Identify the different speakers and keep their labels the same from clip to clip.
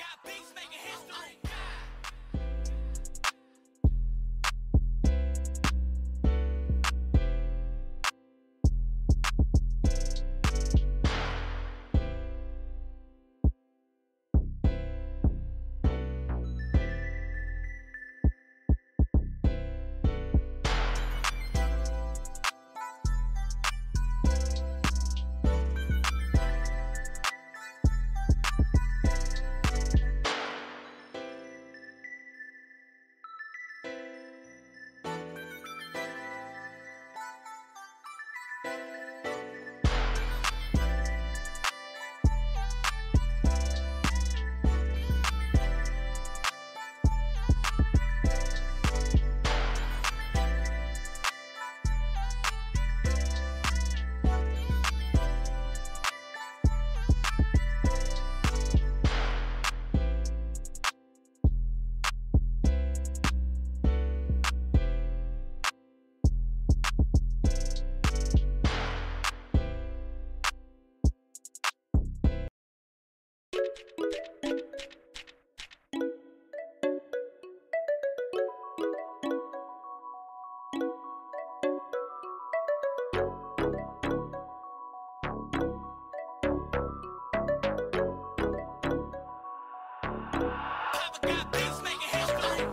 Speaker 1: got beats making history. Papa got beats making history.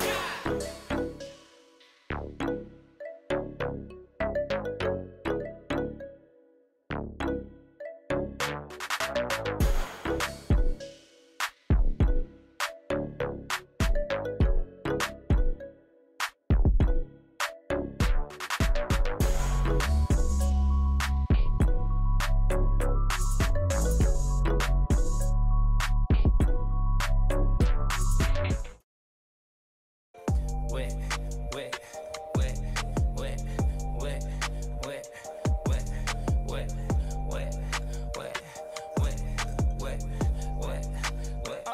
Speaker 1: Wet, wet, wet, wet, wet, wet, wet, wet, wet, wet, wet, wet, wet.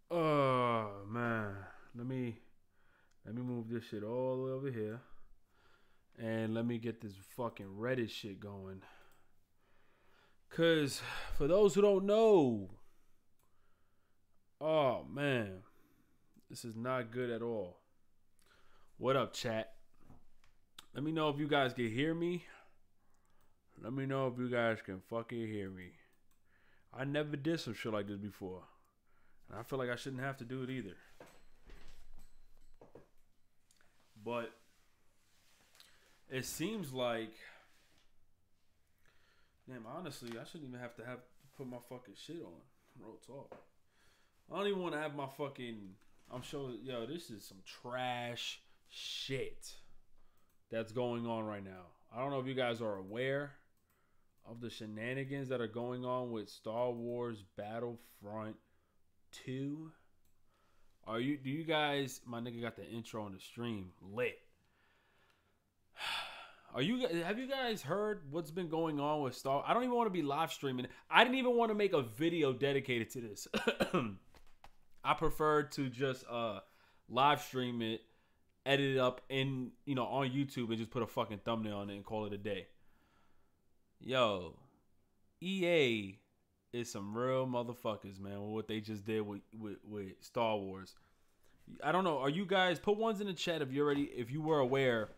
Speaker 2: Oh man, let me move this shit all the way over here, and let me get this fucking Reddit shit going. Cause for those who don't know, oh man, this is not good at all. What up, chat? Let me know if you guys can hear me. Let me know if you guys can fucking hear me. I never did some shit like this before. And I feel like I shouldn't have to do it either. But it seems like, damn, honestly, I shouldn't even have to put my fucking shit on. Real talk. I don't even want to have my fucking, I'm showing, yo, this is some trash shit that's going on right now. I don't know if you guys are aware of the shenanigans that are going on with Star Wars Battlefront 2. Do you guys, my nigga got the intro on the stream lit. Have you guys heard what's been going on with Star? I don't even want to be live streaming. I didn't even want to make a video dedicated to this. I prefer to just live stream it, edit it up in, on YouTube and just put a fucking thumbnail on it and call it a day. Yo, EA is some real motherfuckers, man, with what they just did with Star Wars. I don't know. Are you guys, put ones in the chat if you were aware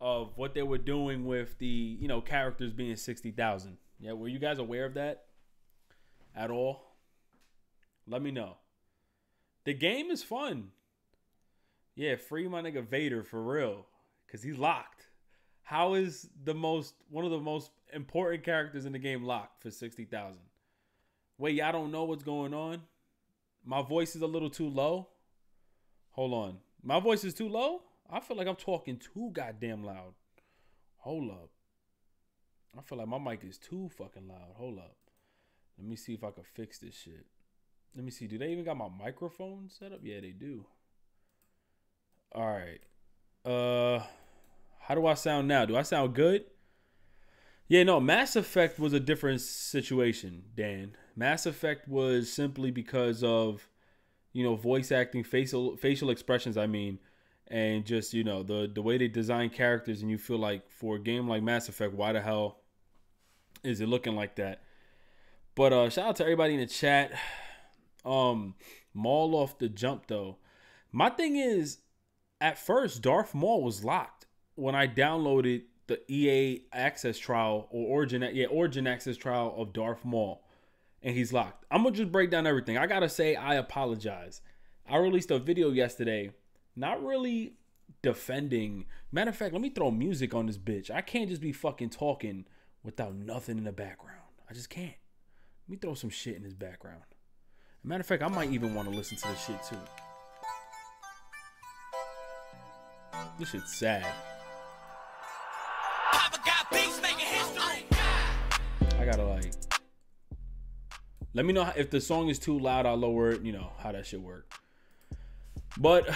Speaker 2: of what they were doing with the, characters being 60,000. Yeah, were you guys aware of that at all? Let me know. The game is fun. Yeah, free my nigga Vader for real, cause he's locked. How is one of the most important characters in the game locked for 60,000? Wait, y'all don't know what's going on? My voice is a little too low. Hold on. My voice is too low? I feel like I'm talking too goddamn loud. Hold up. I feel like my mic is too fucking loud. Hold up. Let me see if I can fix this shit. Let me see. Do they even got my microphone set up? Yeah, they do. All right. How do I sound now? Do I sound good? Yeah, no, Mass Effect was a different situation, Dan. Mass Effect was simply because of, voice acting, facial expressions, and just, the way they design characters, and you feel like for a game like Mass Effect, why the hell is it looking like that? But shout out to everybody in the chat. Maul off the jump though. My thing is, at first, Darth Maul was locked when I downloaded the EA access trial or Origin access trial of Darth Maul, and he's locked. I'm gonna just break down everything. I gotta say, I apologize. I released a video yesterday, not really defending. Matter of fact, let me throw music on this bitch. I can't just be fucking talking without nothing in the background. I just can't. Let me throw some shit in this background. Matter of fact, I might even want to listen to this shit too. This shit's sad.
Speaker 1: Papa got beats making history.
Speaker 2: I gotta like. Let me know if the song is too loud. I'll lower it. You know how that shit work. But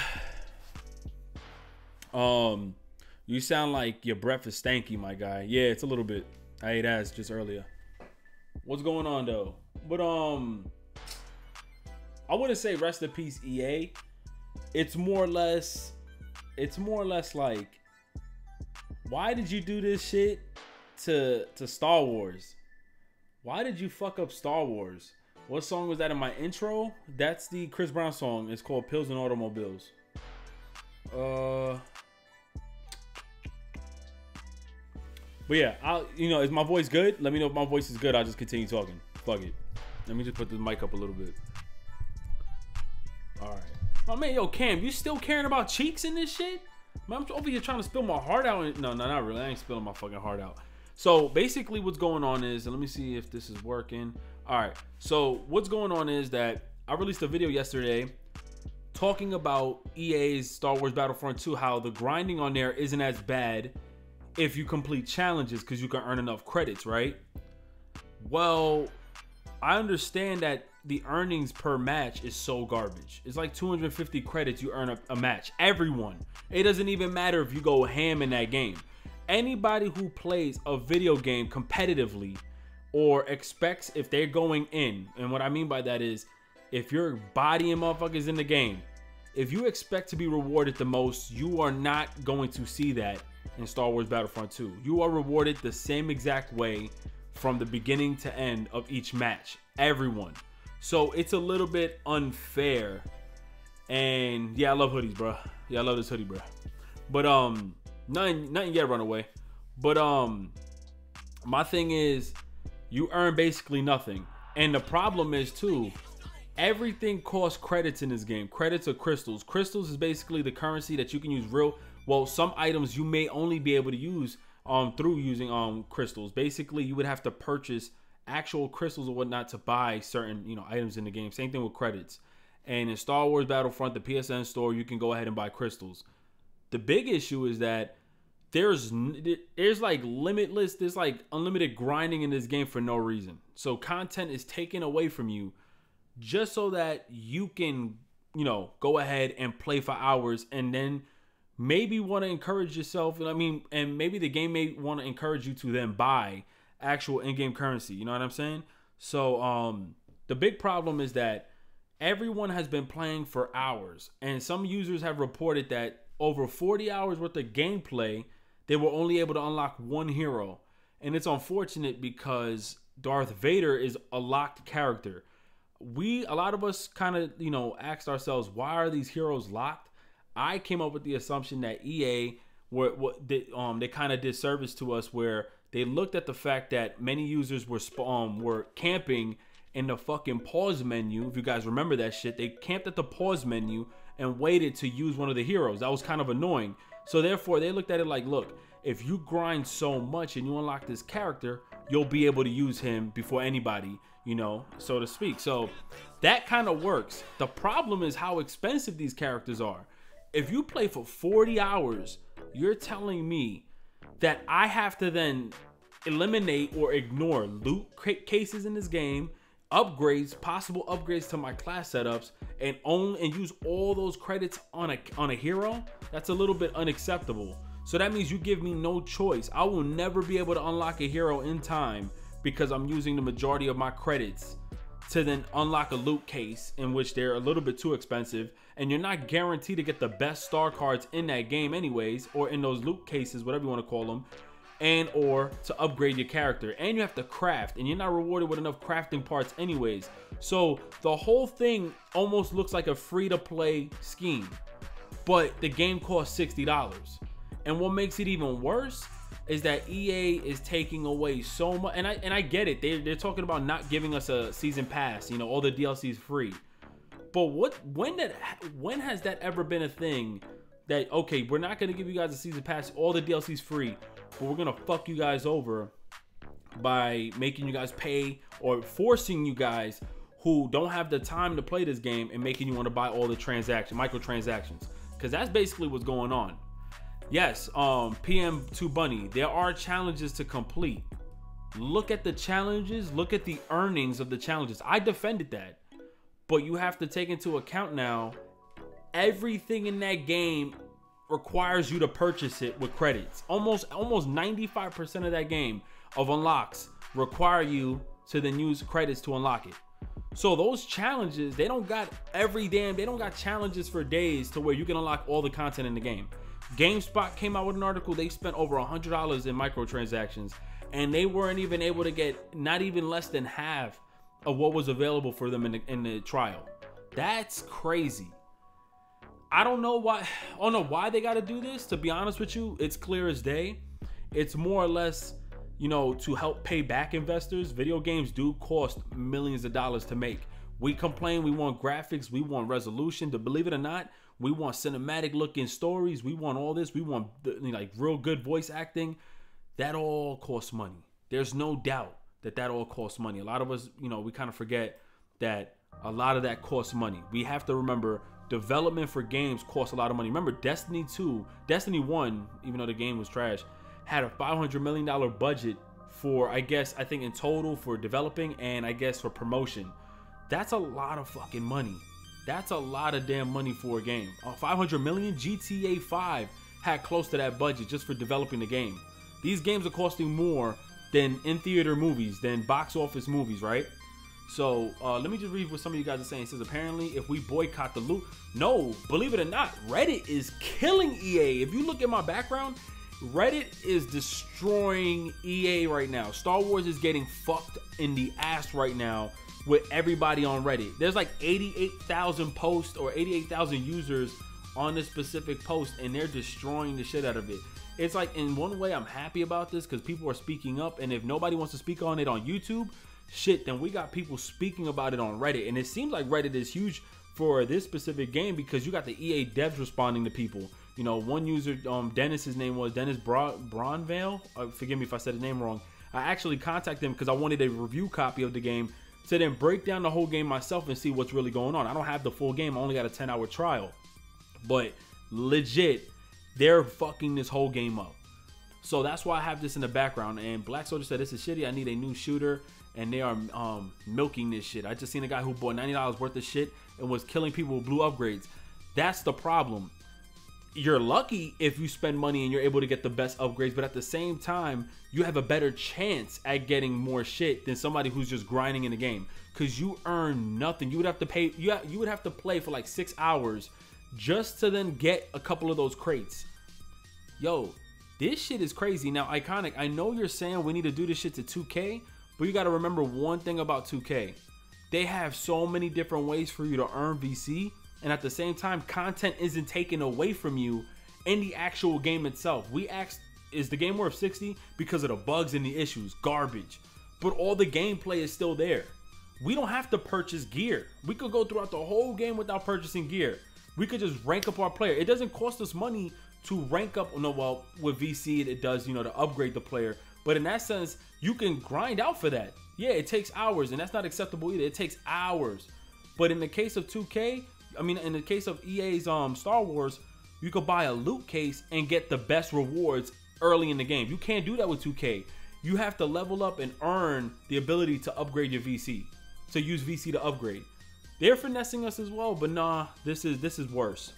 Speaker 2: you sound like your breath is stanky, my guy. Yeah, it's a little bit. I ate ass just earlier. What's going on though? But I wouldn't say rest in peace EA. It's more or less like, why did you do this shit to Star Wars? Why did you fuck up Star Wars? What song was that in my intro? That's the Chris Brown song. It's called Pills and Automobiles. But yeah, is my voice good? Let me know if my voice is good. I'll just continue talking. Fuck it. Let me just put the mic up a little bit. All right. Oh man, yo, Cam, you still caring about cheeks in this shit? Man, I'm over here trying to spill my heart out. No, not really. I ain't spilling my fucking heart out. So basically what's going on is, and let me see if this is working. All right. So what's going on is that I released a video yesterday talking about EA's Star Wars Battlefront 2, how the grinding on there isn't as bad if you complete challenges because you can earn enough credits, right? Well, I understand that the earnings per match is so garbage. It's like 250 credits you earn a match. Everyone. It doesn't even matter if you go ham in that game. Anybody who plays a video game competitively or expects, if they're going in, and what I mean by that is, if you're bodying motherfuckers in the game, if you expect to be rewarded the most, you are not going to see that in Star Wars Battlefront 2. You are rewarded the same exact way from the beginning to end of each match. Everyone. So it's a little bit unfair. And yeah, I love hoodies, bro. Yeah, I love this hoodie, bro. But nothing yet, runaway. But my thing is, you earn basically nothing. And the problem is too, everything costs credits in this game. Credits are crystals. Crystals is basically the currency that you can use some items you may only be able to use through using crystals. Basically, you would have to purchase actual crystals or whatnot to buy certain items in the game. Same thing with credits. And in Star Wars Battlefront, the PSN store, you can go ahead and buy crystals. The big issue is that there's like limitless, there's like unlimited grinding in this game for no reason. So content is taken away from you just so that you can, go ahead and play for hours and then maybe want to encourage yourself. And maybe the game may want to encourage you to then buy actual in-game currency. You know what I'm saying? So the big problem is that everyone has been playing for hours, and some users have reported that over 40 hours worth of gameplay, they were only able to unlock one hero. And it's unfortunate because Darth Vader is a locked character. A lot of us kind of, asked ourselves, why are these heroes locked? I came up with the assumption that EA they kind of did service to us, where they looked at the fact that many users were camping in the fucking pause menu. If you guys remember that shit, they camped at the pause menu and waited to use one of the heroes. That was kind of annoying. So therefore, they looked at it like, look, if you grind so much and you unlock this character, you'll be able to use him before anybody, so to speak. So that kind of works. The problem is how expensive these characters are. If you play for 40 hours, you're telling me that I have to then eliminate or ignore loot cases in this game, upgrades, possible upgrades to my class setups, and use all those credits on a hero? That's a little bit unacceptable. So that means you give me no choice. I will never be able to unlock a hero in time because I'm using the majority of my credits to then unlock a loot case, in which they're a little bit too expensive, and you're not guaranteed to get the best star cards in that game anyways, or in those loot cases, whatever you want to call them. and or to upgrade your character, and you have to craft, and you're not rewarded with enough crafting parts anyways. So the whole thing almost looks like a free-to-play scheme, but the game costs $60. And what makes it even worse is that EA is taking away so much, and I get it. They're talking about not giving us a season pass, you know, all the DLC is free. But when has that ever been a thing that, okay, we're not gonna give you guys a season pass, all the DLC's free, but we're gonna fuck you guys over by making you guys pay, or forcing you guys who don't have the time to play this game and making you want to buy all the microtransactions, because that's basically what's going on. Yes, PM2 Bunny, there are challenges to complete. Look at the challenges, look at the earnings of the challenges. I defended that, but you have to take into account now, everything in that game requires you to purchase it with credits. Almost 95% of that game of unlocks require you to then use credits to unlock it. So those challenges, they don't got challenges for days to where you can unlock all the content in the game. GameSpot came out with an article, they spent over $100 in microtransactions, and they weren't even able to get not even less than half of what was available for them in the trial. That's crazy. I don't know why they got to do this. To be honest with you, it's clear as day. It's more or less, you know, to help pay back investors. Video games do cost millions of dollars to make. We complain we want graphics, we want resolution. To believe it or not, we want cinematic looking stories. We want all this. We want like real good voice acting. That all costs money. There's no doubt that all costs money. A lot of us, you know, we kind of forget that a lot of that costs money. We have to remember, development for games costs a lot of money. Remember, Destiny 1, even though the game was trash, had a $500 million budget for, I think in total for developing and I guess for promotion. That's a lot of fucking money. That's a lot of damn money for a game. 500 million. GTA 5 had close to that budget just for developing the game. These games are costing more than in-theater movies, than box office movies, right? So let me just read what some of you guys are saying. It says, apparently, if we boycott the loot, no, believe it or not, Reddit is killing EA. If you look at my background, Reddit is destroying EA right now. Star Wars is getting fucked in the ass right now with everybody on Reddit. There's like 88,000 posts or 88,000 users on this specific post, and they're destroying the shit out of it. It's like, in one way, I'm happy about this because people are speaking up, and if nobody wants to speak on it on YouTube, shit, then we got people speaking about it on Reddit. And it seems like Reddit is huge for this specific game because you got the EA devs responding to people. You know, one user, Dennis, his name was Dennis Bronvale. Forgive me if I said his name wrong. I actually contacted him because I wanted a review copy of the game to then break down the whole game myself and see what's really going on. I don't have the full game. I only got a 10-hour trial. But legit, they're fucking this whole game up. So that's why I have this in the background. And Black Soldier said, this is shitty. I need a new shooter. And they are milking this shit. I just seen a guy who bought $90 worth of shit and was killing people with blue upgrades. That's the problem. You're lucky if you spend money and you're able to get the best upgrades, but at the same time, you have a better chance at getting more shit than somebody who's just grinding in the game, because you earn nothing. You would have to pay. You would have to play for like 6 hours just to then get a couple of those crates. Yo, this shit is crazy. Now, Iconic, I know you're saying we need to do this shit to 2K, but you got to remember one thing about 2K. They have so many different ways for you to earn VC. And at the same time, content isn't taken away from you in the actual game itself. We asked, is the game worth 60? Because of the bugs and the issues, garbage. But all the gameplay is still there. We don't have to purchase gear. We could go throughout the whole game without purchasing gear. We could just rank up our player. It doesn't cost us money to rank up. No, well, with VC, it does, you know, to upgrade the player. But in that sense, you can grind out for that. Yeah, it takes hours, and that's not acceptable either. It takes hours. But in the case of 2K, I mean, in the case of EA's Star Wars, you could buy a loot case and get the best rewards early in the game. You can't do that with 2K. You have to level up and earn the ability to upgrade your VC, to use VC to upgrade. They're finessing us as well, but nah, this is worse.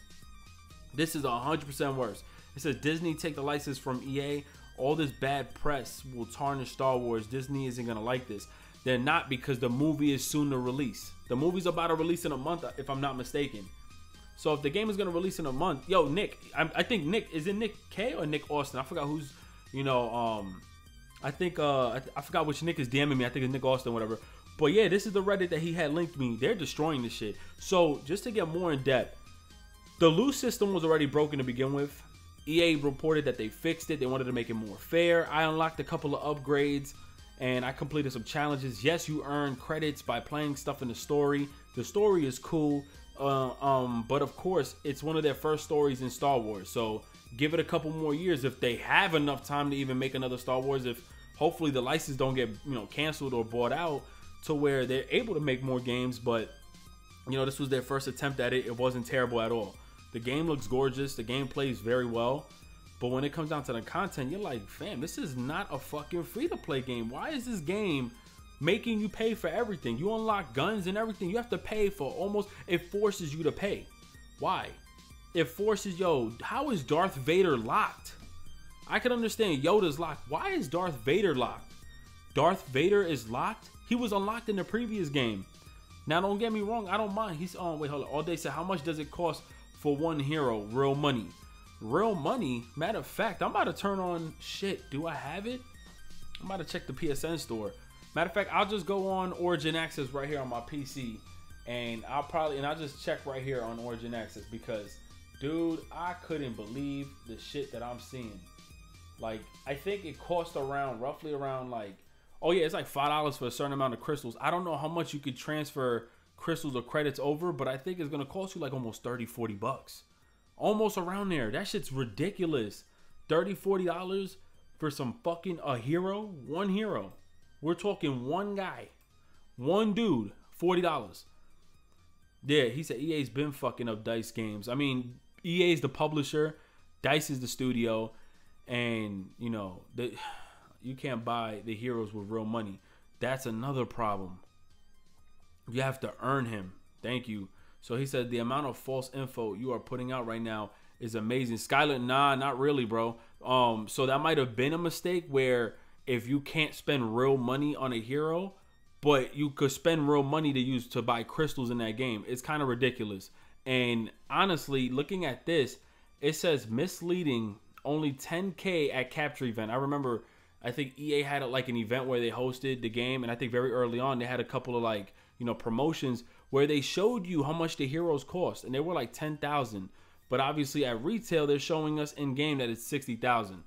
Speaker 2: This is 100% worse. It says Disney take the license from EA. All this bad press will tarnish Star Wars. Disney isn't gonna like this. They're not, because the movie is soon to release. The movie's about to release in a month, if I'm not mistaken. So if the game is going to release in a month, yo, Nick, I think Nick, is it Nick K or Nick Austin? I forgot who's You know, I think I forgot which Nick is DMing me. I think it's Nick Austin, whatever. But yeah, this is the Reddit that he had linked me. They're destroying this shit. So just to get more in depth, the loot system was already broken to begin with. EA reported that they fixed it. They wanted to make it more fair. I unlocked a couple of upgrades and I completed some challenges. Yes, you earn credits by playing stuff in the story. The story is cool. But of course, it's one of their first stories in Star Wars. So give it a couple more years if they have enough time to even make another Star Wars. If hopefully the license don't get, you know, canceled or bought out to where they're able to make more games. But you know, this was their first attempt at it. It wasn't terrible at all. The game looks gorgeous. The game plays very well. But when it comes down to the content, you're like, fam, this is not a fucking free-to-play game. Why is this game making you pay for everything? You unlock guns and everything. You have to pay for almost, it forces you to pay. Why? It forces, yo, how is Darth Vader locked? I can understand Yoda's locked. Why is Darth Vader locked? Darth Vader is locked? He was unlocked in the previous game. Now, don't get me wrong. I don't mind. He's on, wait, hold on. All day said, how much does it cost for one hero? Real money. Real money? Matter of fact, I'm about to turn on, shit, do I have it? I'm about to check the PSN store. Matter of fact, I'll just go on Origin Access right here on my PC. And I'll just check right here on Origin Access because, dude, I couldn't believe the shit that I'm seeing. Like, I think it cost around, roughly around like, oh yeah, it's like $5 for a certain amount of crystals. I don't know how much you could transfer crystals or credits over, but I think it's going to cost you like almost 30-40 bucks. Almost around there. That shit's ridiculous. $30-40 for some fucking a hero? One hero. We're talking one guy. One dude. $40. Yeah, he said EA's been fucking up DICE games. I mean, EA's the publisher. DICE is the studio. And, you know, you can't buy the heroes with real money. That's another problem. You have to earn him. Thank you. So he said the amount of false info you are putting out right now is amazing. Skylar, nah, not really, bro. So that might have been a mistake where if you can't spend real money on a hero, but you could spend real money to use to buy crystals in that game. It's kind of ridiculous. And honestly, looking at this, it says misleading only 10K at capture event. I remember, I think EA had like an event where they hosted the game. And I think very early on, they had a couple of like, you know, promotions where they showed you how much the heroes cost, and they were like 10,000. But obviously at retail, they're showing us in game that it's 60,000.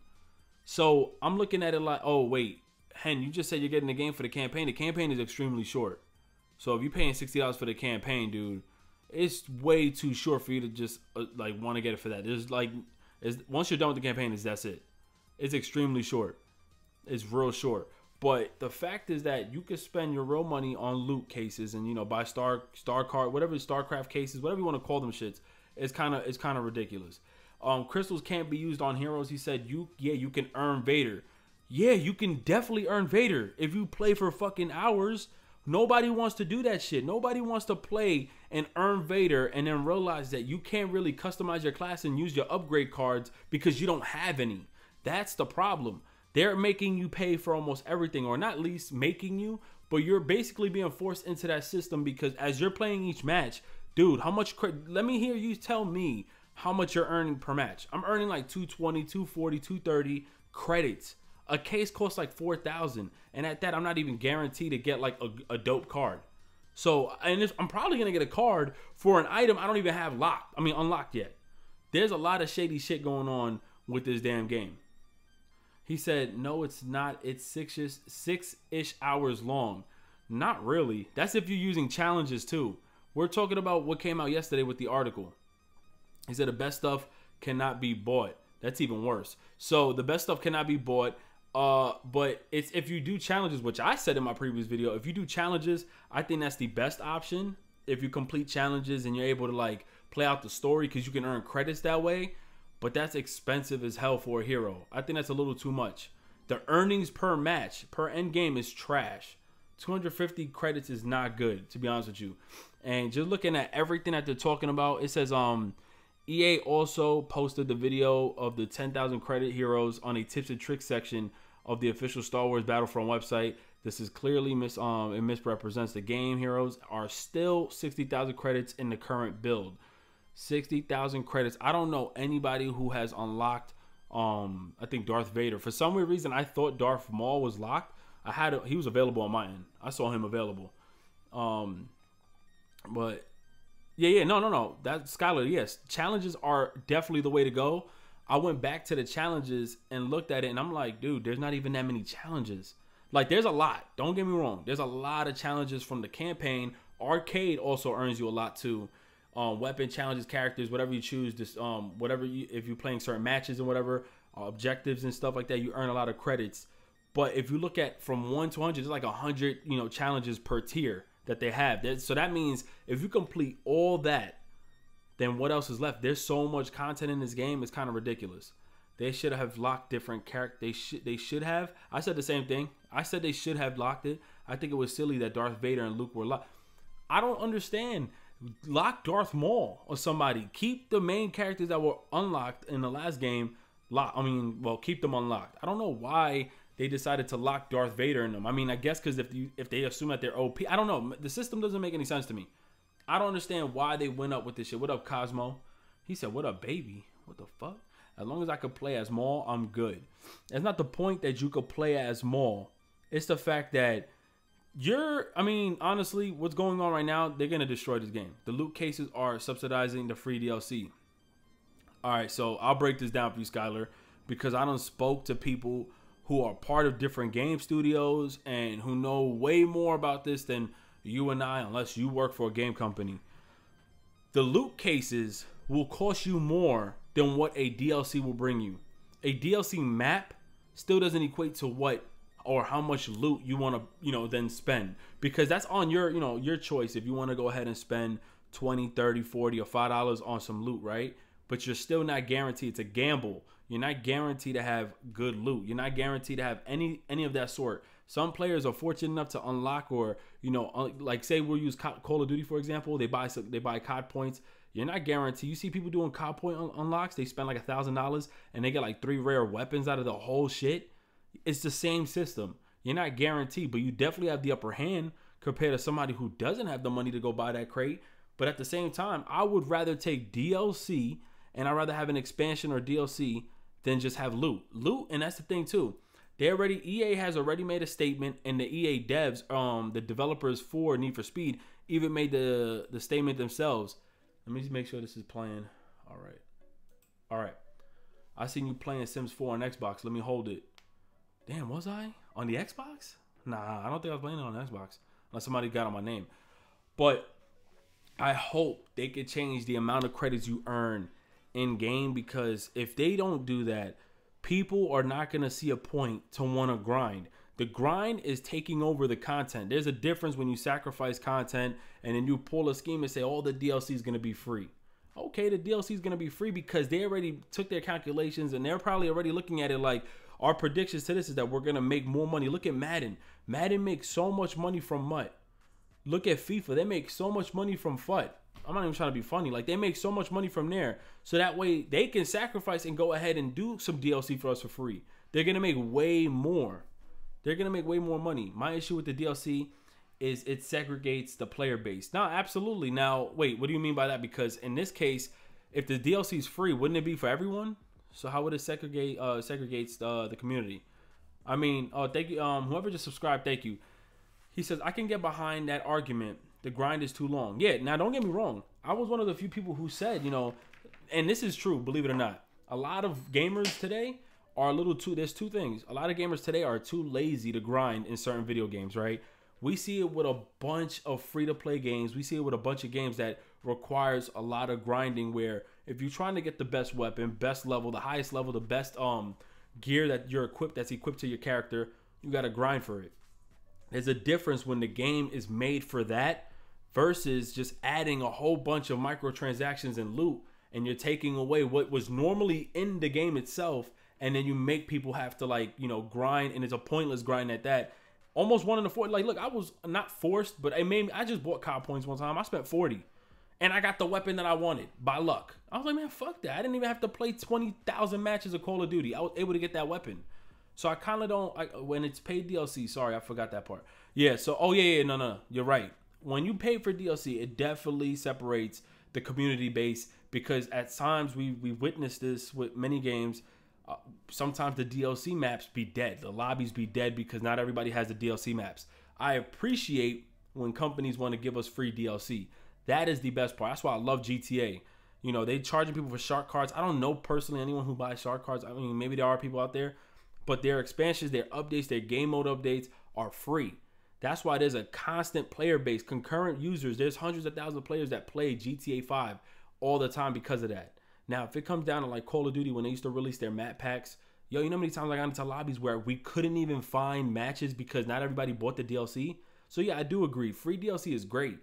Speaker 2: So I'm looking at it like, oh wait, Hen, you just said you're getting the game for the campaign. The campaign is extremely short. So if you're paying $60 for the campaign, dude, it's way too short for you to just like want to get it for that. There's like, once you're done with the campaign, that's it. It's extremely short. It's real short. But the fact is that you can spend your real money on loot cases and, you know, buy star card, whatever, StarCraft cases, whatever you want to call them shits. It's kind of ridiculous. Crystals can't be used on heroes. He said, you can earn Vader. Yeah, you can definitely earn Vader if you play for fucking hours. Nobody wants to do that shit. Nobody wants to play and earn Vader and then realize that you can't really customize your class and use your upgrade cards because you don't have any. That's the problem. They're making you pay for almost everything, or not least making you, but you're basically being forced into that system because as you're playing each match, dude, how much, let me hear you tell me how much you're earning per match. I'm earning like 220, 240, 230 credits. A case costs like 4,000. And at that, I'm not even guaranteed to get like a dope card. So, and I'm probably going to get a card for an item I don't even have unlocked yet. There's a lot of shady shit going on with this damn game. He said, no, it's not. It's six-ish hours long. Not really. That's if you're using challenges too. We're talking about what came out yesterday with the article. He said the best stuff cannot be bought. That's even worse. So the best stuff cannot be bought. But it's if you do challenges, which I said in my previous video, if you do challenges, I think that's the best option. If you complete challenges and you're able to like play out the story because you can earn credits that way. But that's expensive as hell for a hero. I think that's a little too much. The earnings per match, per end game is trash. 250 credits is not good, to be honest with you. And just looking at everything that they're talking about, it says EA also posted the video of the 10,000 credit heroes on a tips and tricks section of the official Star Wars Battlefront website. This is clearly it misrepresents the game. Heroes are still 60,000 credits in the current build. 60,000 credits. I don't know anybody who has unlocked I think Darth Vader. For some weird reason, I thought Darth Maul was locked. He was available on my end. I saw him available. But yeah, no. That's Skylar. Yes, challenges are definitely the way to go. I went back to the challenges and looked at it, and I'm like, dude, there's not even that many challenges. Like, there's a lot. Don't get me wrong. There's a lot of challenges from the campaign. Arcade also earns you a lot too. Weapon challenges, characters, whatever you choose. This, if you're playing certain matches and whatever, objectives and stuff like that, you earn a lot of credits. But if you look at from 1 to 100, there's like 100, challenges per tier that they have. So that means if you complete all that, then what else is left? There's so much content in this game. It's kind of ridiculous. They should have locked different characters. They should have. I said the same thing. I said they should have locked it. I think it was silly that Darth Vader and Luke were locked. I don't understand. Lock Darth Maul or somebody. Keep the main characters that were unlocked in the last game locked. Keep them unlocked. I don't know why they decided to lock Darth Vader in them. I mean, I guess because if they assume that they're OP, I don't know. The system doesn't make any sense to me. I don't understand why they went up with this shit. What up, Cosmo? He said, what up, baby? What the fuck? As long as I could play as Maul, I'm good. It's not the point that you could play as Maul. It's the fact that honestly, what's going on right now, they're going to destroy this game. The loot cases are subsidizing the free DLC. All right, so I'll break this down for you, Skylar, because I done spoke to people who are part of different game studios and who know way more about this than you and I, unless you work for a game company. The loot cases will cost you more than what a DLC will bring you. A DLC map still doesn't equate to what or how much loot you want to, then spend, because that's on your choice. If you want to go ahead and spend 20, 30, 40 or $5 on some loot, right? But you're still not guaranteed. It's a gamble. You're not guaranteed to have good loot. You're not guaranteed to have any of that sort. Some players are fortunate enough to unlock, or like say we'll use Call of Duty for example. They buy COD points. You're not guaranteed. You see people doing COD point unlocks. They spend like $1,000 and they get like 3 rare weapons out of the whole shit. It's the same system. You're not guaranteed, but you definitely have the upper hand compared to somebody who doesn't have the money to go buy that crate. But at the same time, I would rather take DLC, and I'd rather have an expansion or DLC than just have loot. And that's the thing too. EA has already made a statement, and the EA devs, the developers for Need for Speed, even made the statement themselves. Let me just make sure this is playing. All right. I seen you playing Sims 4 on Xbox. Let me hold it. Damn, was I on the Xbox? Nah, I don't think I was playing it on Xbox unless somebody got on my name. But I hope they could change the amount of credits you earn in game, because if they don't do that, people are not going to see a point to want to grind. The grind is taking over the content. There's a difference when you sacrifice content and then you pull a scheme and say all the DLC is going to be free. Okay, the DLC is going to be free because they already took their calculations and they're probably already looking at it like, our predictions to this is that we're going to make more money. Look at Madden. Madden makes so much money from MUT. Look at FIFA. They make so much money from FUT. I'm not even trying to be funny. Like, they make so much money from there. So that way they can sacrifice and go ahead and do some DLC for us for free. They're going to make way more. They're going to make way more money. My issue with the DLC is it segregates the player base. Now, absolutely. Now, wait, what do you mean by that? Because in this case, if the DLC is free, wouldn't it be for everyone? So how would it segregates the community? I mean, thank you. Whoever just subscribed, thank you. He says, I can get behind that argument. The grind is too long. Yeah, now don't get me wrong. I was one of the few people who said, and this is true, believe it or not. A lot of gamers today are there's two things. A lot of gamers today are too lazy to grind in certain video games, right? We see it with a bunch of free-to-play games. We see it with a bunch of games that requires a lot of grinding, where if you're trying to get the best weapon, best level, the highest level, the best gear that's equipped to your character, you got to grind for it. There's a difference when the game is made for that versus just adding a whole bunch of microtransactions and loot, and you're taking away what was normally in the game itself, and then you make people have to grind, and it's a pointless grind at that. Almost 1 in 4. Like, look, I was not forced, but I just bought COD points one time. I spent 40. And I got the weapon that I wanted by luck. I was like, man, fuck that. I didn't even have to play 20,000 matches of Call of Duty. I was able to get that weapon. So I kind of don't, when it's paid DLC, sorry, I forgot that part. Yeah, so, no, you're right. When you pay for DLC, it definitely separates the community base, because at times we witnessed this with many games. Sometimes the DLC maps be dead. The lobbies be dead because not everybody has the DLC maps. I appreciate when companies want to give us free DLC. That is the best part. That's why I love GTA. You know, they charging people for shark cards. I don't know personally anyone who buys shark cards. I mean, maybe there are people out there, but their expansions, their updates, their game mode updates are free. That's why there's a constant player base, concurrent users. There's hundreds of thousands of players that play GTA 5 all the time because of that. Now, if it comes down to like Call of Duty when they used to release their map packs, yo, you know how many times I got into lobbies where we couldn't even find matches because not everybody bought the DLC? So yeah, I do agree. Free DLC is great.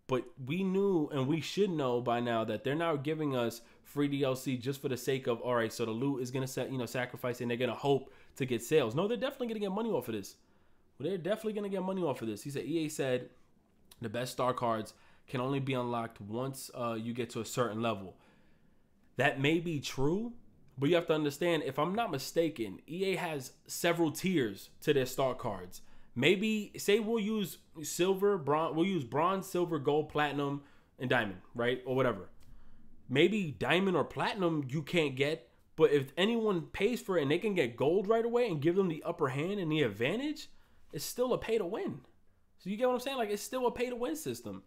Speaker 2: But we knew and we should know by now that they're not giving us free DLC just for the sake of, all right, so the loot is going to sacrifice and they're going to hope to get sales. No, they're definitely going to get money off of this. They're definitely going to get money off of this. EA said the best star cards can only be unlocked once you get to a certain level. That may be true, but you have to understand, if I'm not mistaken, EA has several tiers to their star cards. Maybe, say we'll use silver, bronze, we'll use bronze, silver, gold, platinum, and diamond, right? Or whatever. Maybe diamond or platinum you can't get, but if anyone pays for it and they can get gold right away and give them the upper hand and the advantage, it's still a pay to win. So you get what I'm saying? Like, it's still a pay to win system.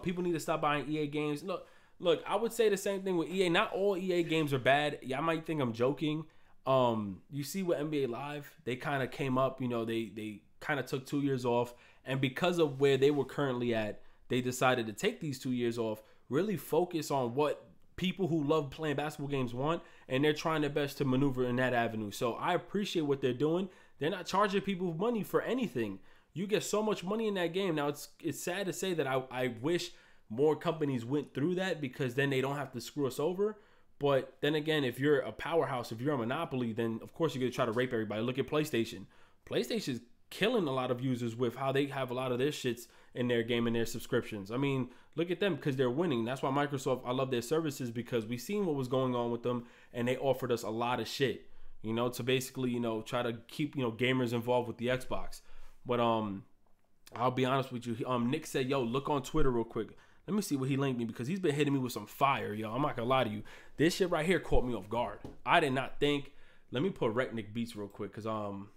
Speaker 2: People need to stop buying EA games. Look, I would say the same thing with EA. Not all EA games are bad. Yeah, I might think I'm joking. You see with NBA Live, they kind of came up, they kind of took 2 years off. And because of where they were currently at, they decided to take these 2 years off, really focus on what people who love playing basketball games want, and they're trying their best to maneuver in that avenue. So I appreciate what they're doing. They're not charging people money for anything. You get so much money in that game. Now, it's sad to say that I wish more companies went through that because then they don't have to screw us over. But then again, if you're a powerhouse, if you're a monopoly, then of course you're going to try to rape everybody. Look at PlayStation. PlayStation's killing a lot of users with how they have a lot of their shits in their game and their subscriptions. I mean, look at them because they're winning. That's why Microsoft, I love their services because we seen what was going on with them and they offered us a lot of shit, to basically, try to keep, gamers involved with the Xbox. But I'll be honest with you. Nick said, yo, look on Twitter real quick. Let me see what he linked me because he's been hitting me with some fire, yo. I'm not gonna lie to you. This shit right here caught me off guard. I did not think. Let me put Retnick Beats real quick because I don't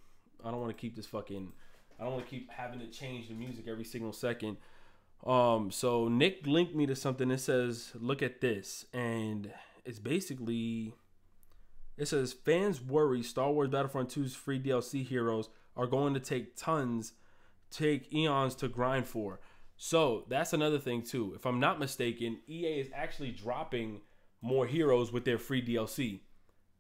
Speaker 2: want to keep this fucking. I don't want to keep having to change the music every single second. So Nick linked me to something that says, look at this, and it's basically. It says fans worry Star Wars Battlefront 2's free DLC heroes are going to take eons to grind for. So that's another thing too. If I'm not mistaken, EA is actually dropping more heroes with their free DLC.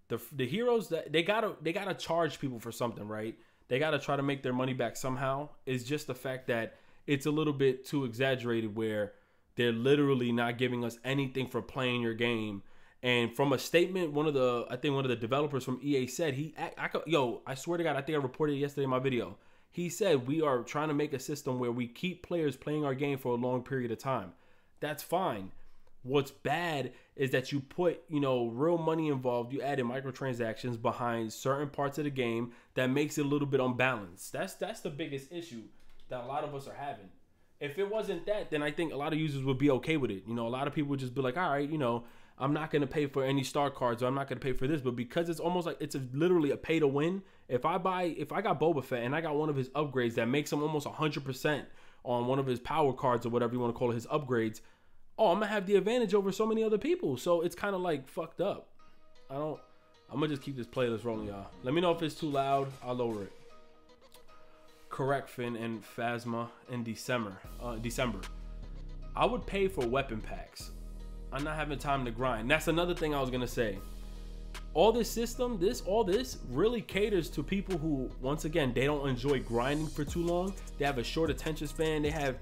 Speaker 2: The heroes that they gotta charge people for something, right? They gotta try to make their money back somehow. It's just the fact that it's a little bit too exaggerated where they're literally not giving us anything for playing your game. And from a statement, one of the developers from EA said I swear to God, I think I reported it yesterday in my video. He said, we are trying to make a system where we keep players playing our game for a long period of time. That's fine. What's bad is that you put, real money involved. You added microtransactions behind certain parts of the game that makes it a little bit unbalanced. That's the biggest issue that a lot of us are having. If it wasn't that, then I think a lot of users would be okay with it. A lot of people would just be like, all right, I'm not going to pay for any star cards or I'm not going to pay for this. But because it's almost like it's literally a pay to win. If I got Boba Fett and I got one of his upgrades that makes him almost 100% on one of his power cards or whatever you want to call it, his upgrades, I'm going to have the advantage over so many other people. So it's kind of like fucked up. I'm going to just keep this playlist rolling, y'all. Let me know if it's too loud. I'll lower it. Correct, Finn and Phasma in December. I would pay for weapon packs. I'm not having time to grind. That's another thing I was gonna say. All this system, all this really caters to people who, once again, they don't enjoy grinding for too long. They have a short attention span. They have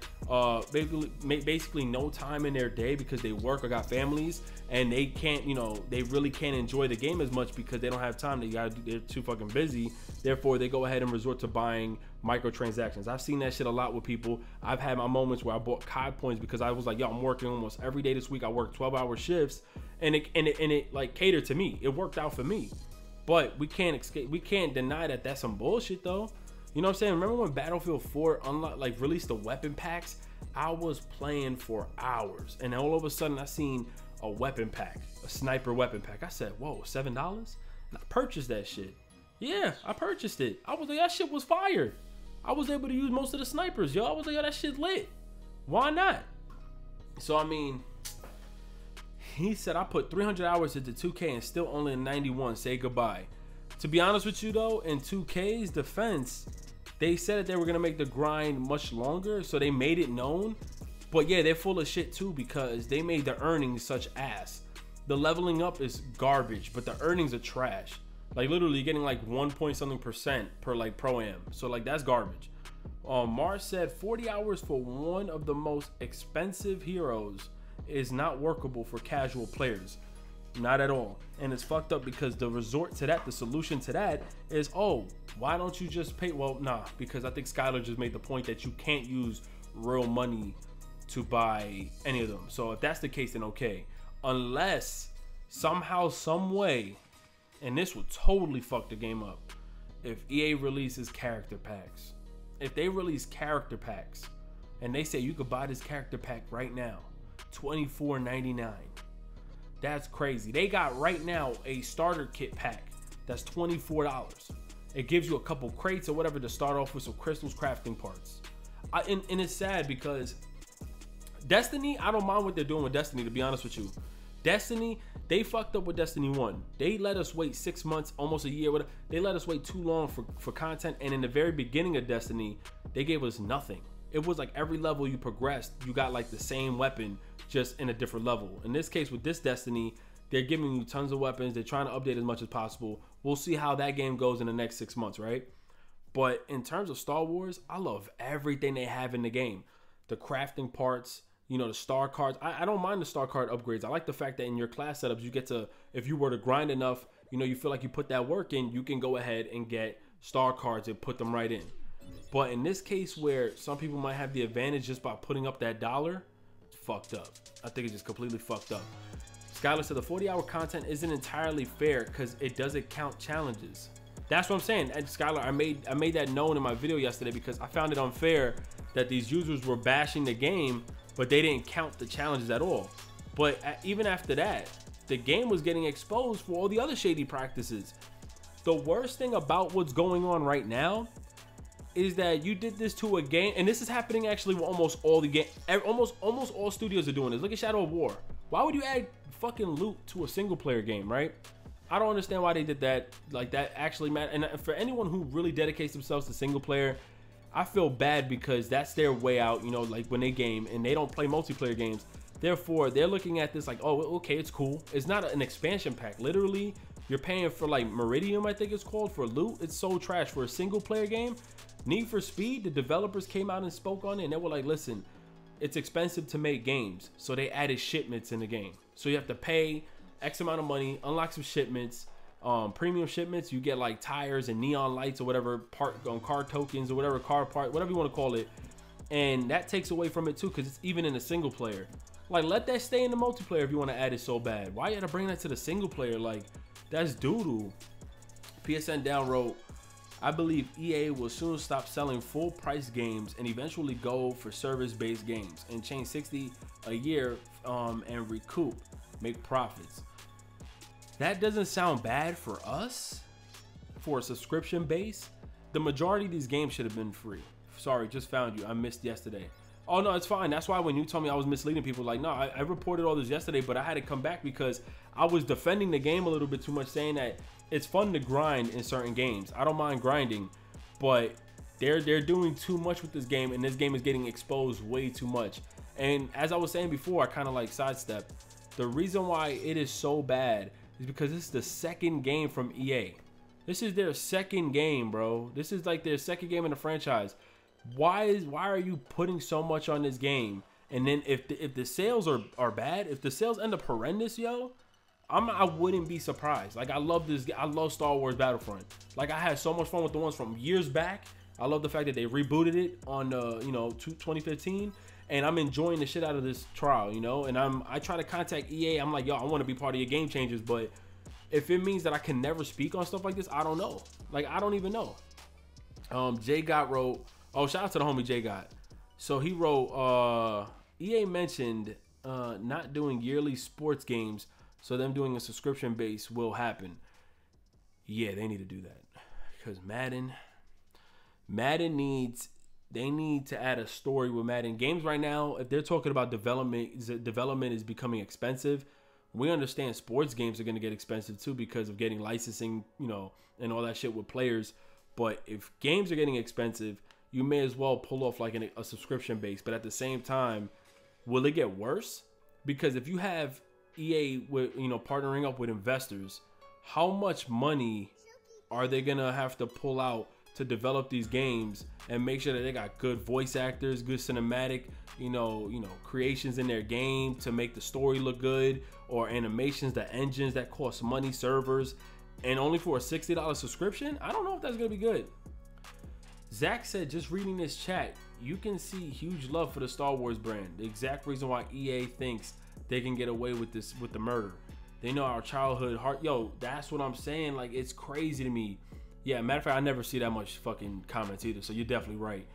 Speaker 2: basically no time in their day because they work or got families, and they can't, they really can't enjoy the game as much because they don't have time. They're too fucking busy. Therefore, they go ahead and resort to buying microtransactions. I've seen that shit a lot with people. I've had my moments where I bought COD points because I was like, yo, I'm working almost every day this week. I work 12-hour shifts, and it like catered to me. It worked out for me. But we can't deny that that's some bullshit though. You know what I'm saying? Remember when Battlefield 4 released the weapon packs? I was playing for hours, and all of a sudden I seen a weapon pack, a sniper weapon pack. I said, whoa, $7? I purchased that shit. Yeah, I purchased it. I was like, that shit was fire. I was able to use most of the snipers, yo. I was like, yo, that shit lit. Why not? So, I mean, he said, I put 300 hours into 2K and still only in 91. Say goodbye. To be honest with you, though, in 2K's defense, they said that they were going to make the grind much longer, so they made it known. But yeah, they're full of shit too because they made the earnings such ass. The leveling up is garbage, but the earnings are trash. Like literally you're getting like 1 point something percent per like pro-am. So like that's garbage. Mars said 40 hours for one of the most expensive heroes is not workable for casual players. Not at all. And it's fucked up because the resort to that, the solution to that is, oh, why don't you just pay? Well, nah, because I think Skylar just made the point that you can't use real money to buy any of them. So if that's the case, then okay. Unless somehow, some way, and this would totally fuck the game up, if EA releases character packs. If they release character packs and they say you could buy this character pack right now, $24.99. That's crazy. They got right now a starter kit pack that's $24. It gives you a couple crates or whatever to start off with some crystals, crafting parts. And it's sad because Destiny, I don't mind what they're doing with Destiny, to be honest with you. Destiny, they fucked up with Destiny 1. They let us wait 6 months, almost a year. They let us wait too long for content. And in the very beginning of Destiny, they gave us nothing. It was like every level you progressed, you got like the same weapon, just in a different level. In this case, with this Destiny, they're giving you tons of weapons. They're trying to update as much as possible. We'll see how that game goes in the next 6 months, right? But in terms of Star Wars, I love everything they have in the game. The crafting parts, you know, the star cards. I don't mind the star card upgrades. I like the fact that in your class setups, you get to, if you were to grind enough, you know, you feel like you put that work in, you can go ahead and get star cards and put them right in. But in this case where some people might have the advantage just by putting up that dollar, it's fucked up. I think it's just completely fucked up. Skylar said the 40-hour content isn't entirely fair because it doesn't count challenges. That's what I'm saying. And Skylar, I made that known in my video yesterday because I found it unfair that these users were bashing the game, but they didn't count the challenges at all. But even after that, the game was getting exposed for all the other shady practices. The worst thing about what's going on right now is that you did this to a game, and this is happening actually with almost all the game. Almost all studios are doing this. Look at Shadow of War. Why would you add fucking loot to a single player game, right? I don't understand why they did that. Like, that actually matters. And for anyone who really dedicates themselves to single player, I feel bad because that's their way out, you know, like when they game and they don't play multiplayer games. Therefore, they're looking at this like, oh, okay, it's cool. It's not an expansion pack. Literally, you're paying for like Meridium, I think it's called, for loot. It's so trash for a single player game. Need for Speed, the developers came out and spoke on it, and they were like, listen, it's expensive to make games. So they added shipments in the game. So you have to pay X amount of money, unlock some shipments. Premium shipments, you get like tires and neon lights or whatever, car tokens or whatever, car part, whatever you want to call it, and that takes away from it too because it's even in a single player. Like, let that stay in the multiplayer if you want to add it so bad. Why you gotta bring that to the single player? Like, that's doo-doo. PSN down wrote, I believe EA will soon stop selling full price games and eventually go for service-based games and change $60 a year and recoup, make profits. That doesn't sound bad for us, for a subscription base. The majority of these games should have been free. Sorry, just found you. I missed yesterday. Oh, no, it's fine. That's why when you told me I was misleading people, like, no, I reported all this yesterday, but I had to come back because I was defending the game a little bit too much, saying that it's fun to grind in certain games. I don't mind grinding, but they're doing too much with this game, and this game is getting exposed way too much. And as I was saying before, I kind of like sidestepped. The reason why it is so bad is because this is the second game from EA. This is their second game, bro. This is like their second game in the franchise. Why are you putting so much on this game? And then if the sales are bad, if the sales end up horrendous, yo, I wouldn't be surprised. Like, I love this. I love Star Wars Battlefront. Like, I had so much fun with the ones from years back. I love the fact that they rebooted it on 2015. And I'm enjoying the shit out of this trial, you know. And I try to contact EA. I'm like, yo, I want to be part of your game changers, but if it means that I can never speak on stuff like this, I don't know. Like, I don't even know. Jay Gott wrote, oh, shout out to the homie Jay Gott. So he wrote, EA mentioned not doing yearly sports games, so them doing a subscription base will happen. Yeah, they need to do that because Madden needs. They need to add a story with Madden games right now. If they're talking about development is becoming expensive. We understand sports games are going to get expensive too because of getting licensing, and all that shit with players. But if games are getting expensive, you may as well pull off like a subscription base. But at the same time, will it get worse? Because if you have EA with partnering up with investors, how much money are they gonna have to pull out to develop these games and make sure that they got good voice actors, good cinematic, creations in their game to make the story look good, or animations, the engines that cost money, servers, and only for a $60 subscription? I don't know if that's gonna be good. Zach said, just reading this chat, you can see huge love for the Star Wars brand. The exact reason why EA thinks they can get away with this, with the murder. They know our childhood heart. Yo, that's what I'm saying. Like, it's crazy to me. Yeah, matter of fact, I never see that much fucking comments either, so you're definitely right.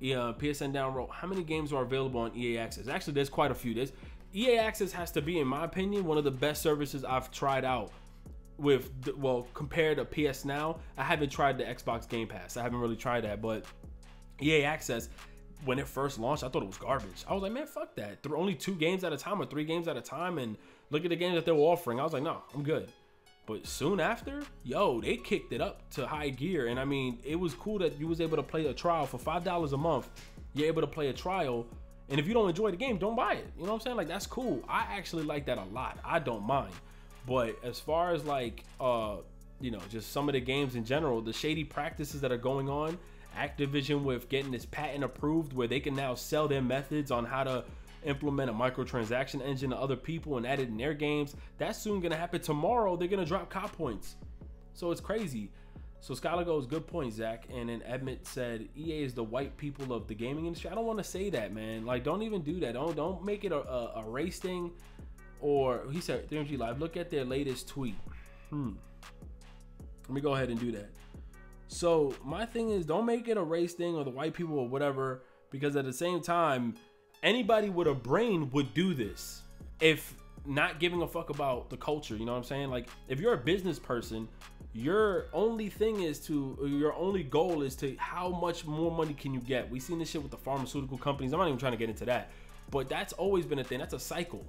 Speaker 2: Yeah, PSN down wrote, how many games are available on EA Access? Actually, there's quite a few. EA Access has to be, in my opinion, one of the best services I've tried out. Compared to PS Now, I haven't tried the Xbox Game Pass. I haven't really tried that, but EA Access, when it first launched, I thought it was garbage. I was like, man, fuck that. Only 2 games at a time or 3 games at a time, and look at the games that they were offering. I was like, no, I'm good. But soon after, they kicked it up to high gear. And I mean, it was cool that you was able to play a trial for $5 a month. You're able to play a trial. And if you don't enjoy the game, don't buy it. You know what I'm saying? Like, that's cool. I actually like that a lot. I don't mind. But as far as like, just some of the games in general, the shady practices that are going on, Activision with getting this patent approved where they can now sell their methods on how to implement a microtransaction engine to other people and add it in their games. That's soon gonna happen. Tomorrow they're gonna drop cop points, so it's crazy. So Skylar goes, good point, Zach. And then Edmund said, EA is the white people of the gaming industry. I don't want to say that, man. Like, don't even do that. Don't make it a race thing. Or he said, 3MG Live, look at their latest tweet. Let me go ahead and do that. So my thing is, don't make it a race thing or the white people or whatever, because at the same time, anybody with a brain would do this if not giving a fuck about the culture. You know what I'm saying? Like, if you're a business person, your only goal is to how much more money can you get. We seen this shit with the pharmaceutical companies. I'm not even trying to get into that, but that's always been a thing. That's a cycle.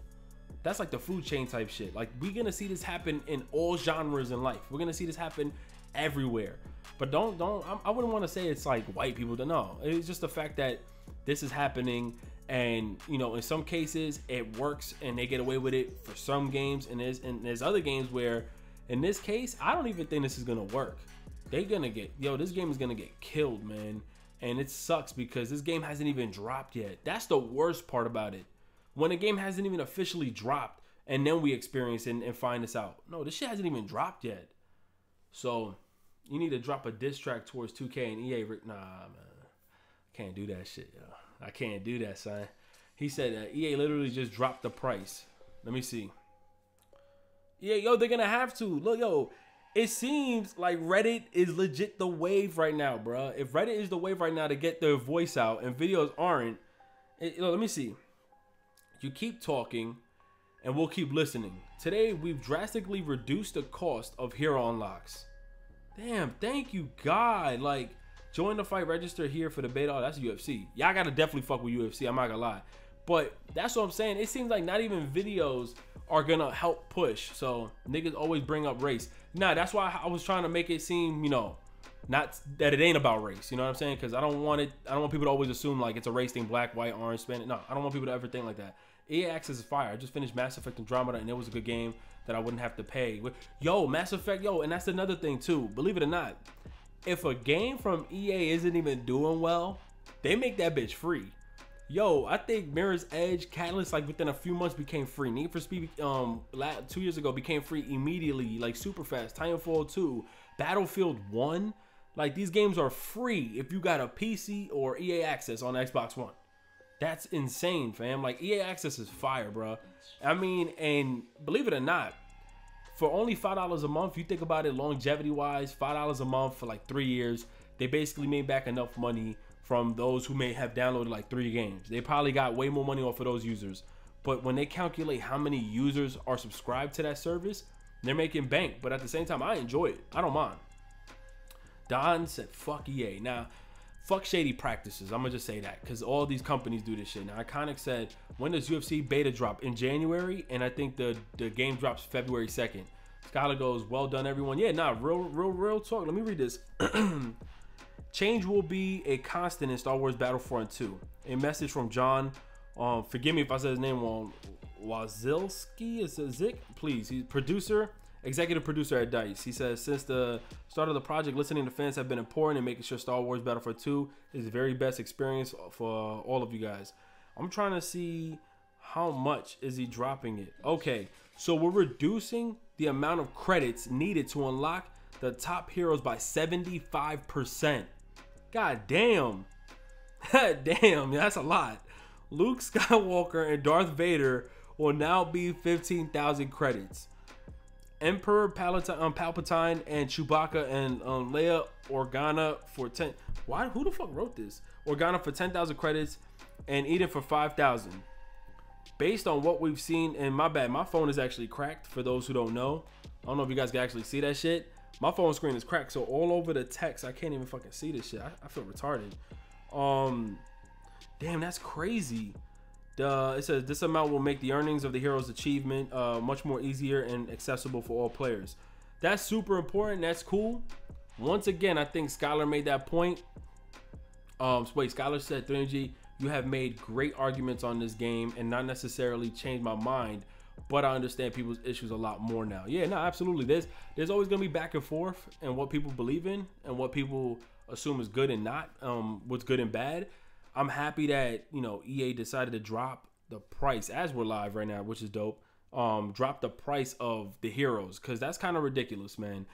Speaker 2: That's like the food chain type shit. Like, we're gonna see this happen in all genres in life. We're gonna see this happen everywhere. But I wouldn't want to say it's like white people. No, it's just the fact that this is happening. And in some cases it works and they get away with it for some games, and there's other games where, in this case, I don't even think this is gonna work. They're gonna get, this game is gonna get killed, man. And it sucks because this game hasn't even dropped yet. That's the worst part about it. When a game hasn't even officially dropped and then we experience it and find this out. No, this shit hasn't even dropped yet. So you need to drop a diss track towards 2K and EA. Nah, man, can't do that shit, yo. I can't do that, son. He said EA literally just dropped the price. Let me see. Yeah, they're gonna have to. Look, it seems like Reddit is legit the wave right now, bro. If Reddit is the wave right now to get their voice out and videos aren't, let me see. You keep talking and we'll keep listening. Today, we've drastically reduced the cost of hero unlocks. Damn, thank you, God. Like, join the fight, register here for the beta. Oh, that's UFC. Y'all gotta definitely fuck with UFC. I'm not gonna lie. But that's what I'm saying. It seems like not even videos are gonna help push. So niggas always bring up race. Nah, that's why I was trying to make it seem, not that it ain't about race. You know what I'm saying? Because I don't want people to always assume like it's a race thing, black, white, orange, Spanish. No, I don't want people to ever think like that. EA Access is fire. I just finished Mass Effect Andromeda, and it was a good game that I wouldn't have to pay. Mass Effect, and that's another thing too. Believe it or not, if a game from EA isn't even doing well, they make that bitch free. I think Mirror's Edge, Catalyst, like within a few months became free. Need for Speed 2 years ago became free immediately, like super fast. Titanfall 2, Battlefield 1, like these games are free if you got a PC or EA Access on Xbox One. That's insane, fam. Like, EA Access is fire, bro. I mean, and believe it or not, for only $5 a month, you think about it longevity wise, $5 a month for like 3 years, they basically made back enough money from those who may have downloaded like 3 games. They probably got way more money off of those users. But when they calculate how many users are subscribed to that service, They're making bank, but at the same time, I enjoy it. I don't mind. Don said, fuck EA. Now, fuck shady practices. I'm going to just say that because all these companies do this shit. Now, Iconic said, when does UFC beta drop? In January, and I think the game drops February 2nd. Skylar goes, well done, everyone. Yeah, nah, real talk. Let me read this. Change will be a constant in Star Wars Battlefront 2. A message from John. Forgive me if I said his name wrong. Wazilski is a Zik. Please, he's executive producer at DICE. He says, since the start of the project, listening to fans have been important and making sure Star Wars Battlefront 2 is the very best experience for all of you guys. I'm trying to see how much is he dropping it. Okay, so we're reducing the amount of credits needed to unlock the top heroes by 75%. God damn. Damn, that's a lot. Luke Skywalker and Darth Vader will now be 15,000 credits. Emperor Palpatine and Chewbacca and Leia Organa for 10. Why? Who the fuck wrote this? Organa for 10,000 credits and Eden for 5,000. Based on what we've seen, and my bad, my phone is actually cracked. For those who don't know, I don't know if you guys can actually see that shit. My phone screen is cracked, so all over the text, I can't even fucking see this shit. I feel retarded. Damn, that's crazy. It says this amount will make the earnings of the hero's achievement much more easier and accessible for all players. That's super important. That's cool. Once again, I think Skylar made that point. Wait, Skylar said, 3G, you have made great arguments on this game and not necessarily changed my mind, but I understand people's issues a lot more now. Yeah, no, absolutely. There's always gonna be back and forth and what people believe in and what people assume is good and not, what's good and bad. I'm happy that, you know, EA decided to drop the price as we're live right now, which is dope. Drop the price of the heroes, because that's kind of ridiculous, man.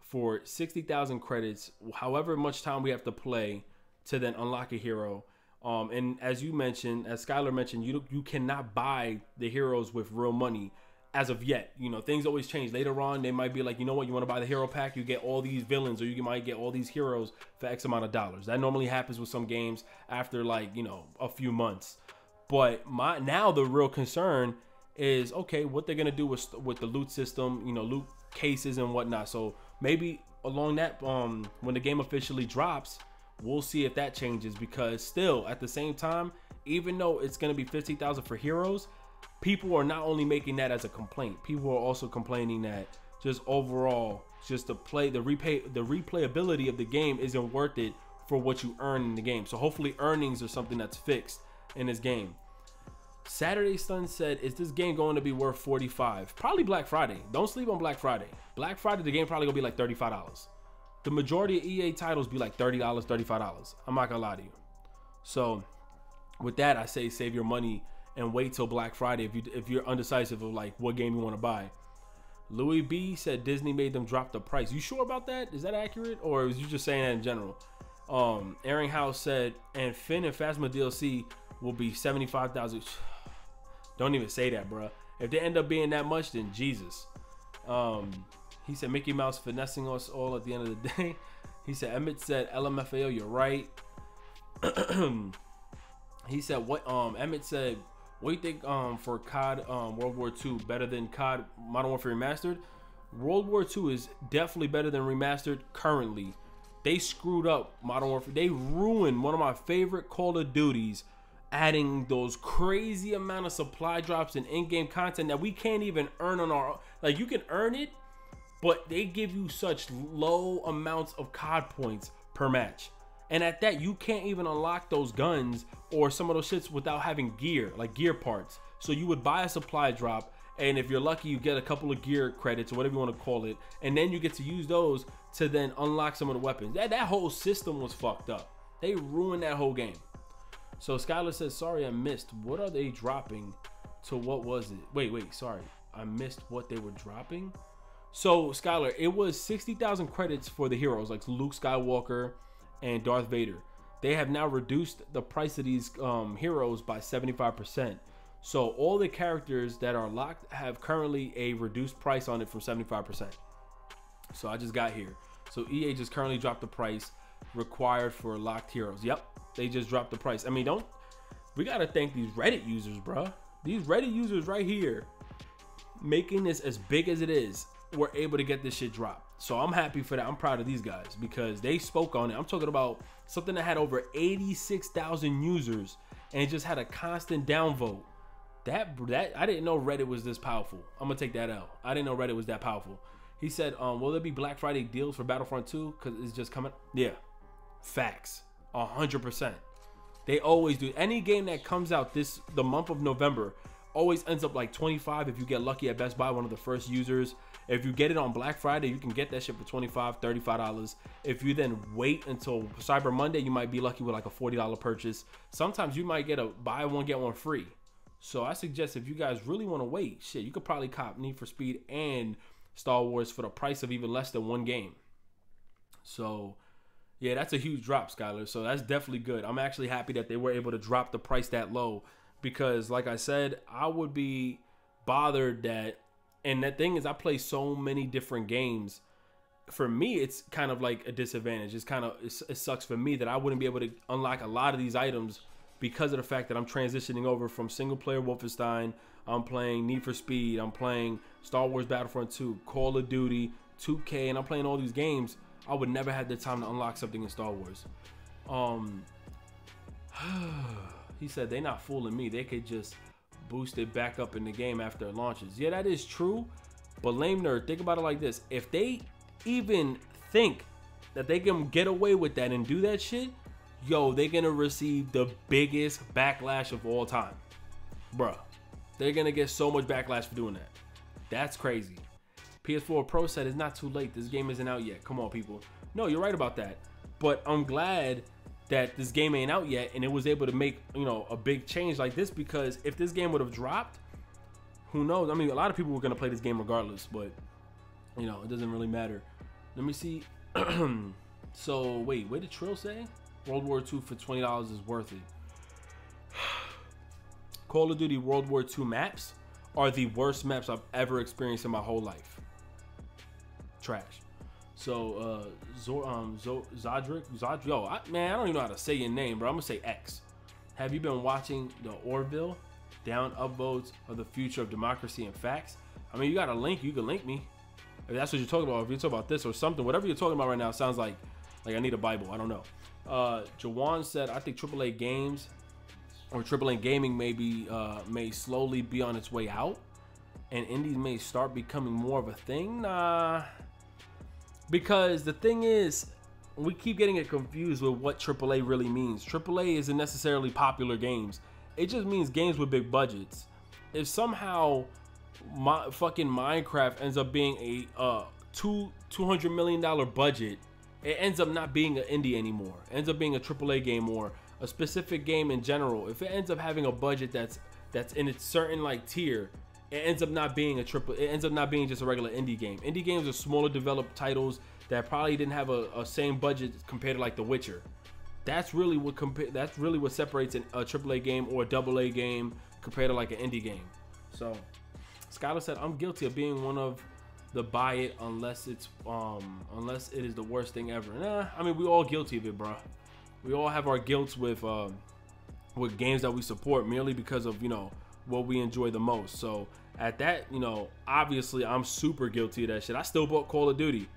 Speaker 2: For 60,000 credits, however much time we have to play to then unlock a hero. And as you mentioned, as Skylar mentioned, you cannot buy the heroes with real money as of yet. You know, things always change. Later on, they might be like, you know what, you want to buy the hero pack, you get all these villains, or you might get all these heroes for X amount of dollars. That normally happens with some games after, like, you know, a few months. But now the real concern is, okay, what they're gonna do with the loot system, you know, loot cases and whatnot. So maybe along that, when the game officially drops, we'll see if that changes, because still at the same time, even though it's going to be 50,000 for heroes, people are not only making that as a complaint, people are also complaining that just overall, just the replayability of the game isn't worth it for what you earn in the game. So hopefully earnings are something that's fixed in this game. Saturday Sun said, is this game going to be worth 45? Probably Black Friday. Don't sleep on Black Friday. Black Friday, the game probably gonna be like $35. The majority of EA titles be like $30, $35. I'm not gonna lie to you. So with that, I say save your money and wait till Black Friday if you're undecisive of like what game you want to buy. Louis B said Disney made them drop the price. You sure about that? Is that accurate, or is you just saying that in general? Aaron House said, and Finn and Phasma DLC will be 75,000. Don't even say that, bro. If they end up being that much, then Jesus. He said Mickey Mouse finessing us all at the end of the day. He said Emmett said LMFAO, you're right. He said what Emmett said, what do you think for COD World War II better than COD Modern Warfare Remastered? World War II is definitely better than Remastered currently. They screwed up Modern Warfare. They ruined one of my favorite Call of Duties, adding those crazy amount of supply drops and in-game content that we can't even earn on our, like, you can earn it, but they give you such low amounts of COD points per match. And at that, you can't even unlock those guns or some of those shits without having gear, like gear parts. So you would buy a supply drop, and if you're lucky, you get a couple of gear credits or whatever you want to call it, and then you get to use those to then unlock some of the weapons. That whole system was fucked up. They ruined that whole game. So Skylar says, sorry, I missed. What are they dropping? To what was it? Wait, sorry. I missed what they were dropping. So Skylar, it was 60,000 credits for the heroes like Luke Skywalker and Darth Vader. They have now reduced the price of these heroes by 75%. So all the characters that are locked have currently a reduced price on it from 75%. So I just got here. So EA just currently dropped the price required for locked heroes. Yep, they just dropped the price. I mean, we gotta thank these Reddit users, bro. These Reddit users right here making this as big as it is. were able to get this shit dropped. So I'm happy for that. I'm proud of these guys because they spoke on it. I'm talking about something that had over 86,000 users and it just had a constant downvote. That I didn't know Reddit was this powerful. I'm gonna take that out. I didn't know Reddit was that powerful. He said, will there be Black Friday deals for Battlefront 2? Because it's just coming. Yeah, facts, 100%. They always do. Any game that comes out the month of November always ends up like 25 if you get lucky at Best Buy, one of the first users. If you get it on Black Friday, you can get that shit for $25, $35. If you then wait until Cyber Monday, you might be lucky with like a $40 purchase. Sometimes you might get a buy one, get one free. So I suggest if you guys really want to wait, shit, you could probably cop Need for Speed and Star Wars for the price of even less than one game. So yeah, that's a huge drop, Skylar. So that's definitely good. I'm actually happy that they were able to drop the price that low because like I said, I would be bothered that, and that thing is I play so many different games. For me, it's kind of like a disadvantage. It sucks for me that I wouldn't be able to unlock a lot of these items because of the fact that I'm transitioning over from single player Wolfenstein. I'm playing Need for Speed. I'm playing Star Wars Battlefront 2, Call of Duty, 2K, and I'm playing all these games. I would never have the time to unlock something in Star Wars. He said they're not fooling me. They could just boost it back up in the game after it launches. Yeah, that is true. But lame nerd, think about it like this. If they even think that they can get away with that and do that shit, yo, they're gonna receive the biggest backlash of all time. Bruh, they're gonna get so much backlash for doing that. That's crazy. PS4 Pro said it's not too late. This game isn't out yet. Come on, people. No, you're right about that. But I'm glad that this game ain't out yet and it was able to make, you know, a big change like this, because if this game would have dropped, who knows? I mean, a lot of people were gonna play this game regardless, but you know, it doesn't really matter. Let me see. So wait, what did Trill say? World War II for $20 is worth it. Call of Duty World War II maps are the worst maps I've ever experienced in my whole life. Trash. So Zodrick, yo, man, I don't even know how to say your name, bro. I'm gonna say X. Have you been watching the Orville down upvotes of the future of democracy and facts? I mean, you got a link, you can link me. If that's what you're talking about, if you're talking about this or something, whatever you're talking about right now sounds like I need a Bible. I don't know. Jawan said, I think AAA games or AAA gaming may slowly be on its way out, and indies may start becoming more of a thing. Nah, because the thing is, we keep getting it confused with what AAA really means. AAA isn't necessarily popular games. It just means games with big budgets. If somehow fucking Minecraft ends up being a $200 million budget, it ends up not being an indie anymore. It ends up being a AAA game or a specific game in general. If it ends up having a budget that's in its certain like tier, it ends up not being a triple. It ends up not being just a regular indie game. Indie games are smaller developed titles that probably didn't have a same budget compared to like The Witcher. That's really what separates a AAA game or a AA game compared to like an indie game. So Skylar said, I'm guilty of being one of the buy it unless it is the worst thing ever. Nah, I mean, we all guilty of it, bro. We all have our guilts with games that we support merely because of, you know, what we enjoy the most. So at that, you know, obviously I'm super guilty of that shit. I still bought Call of Duty.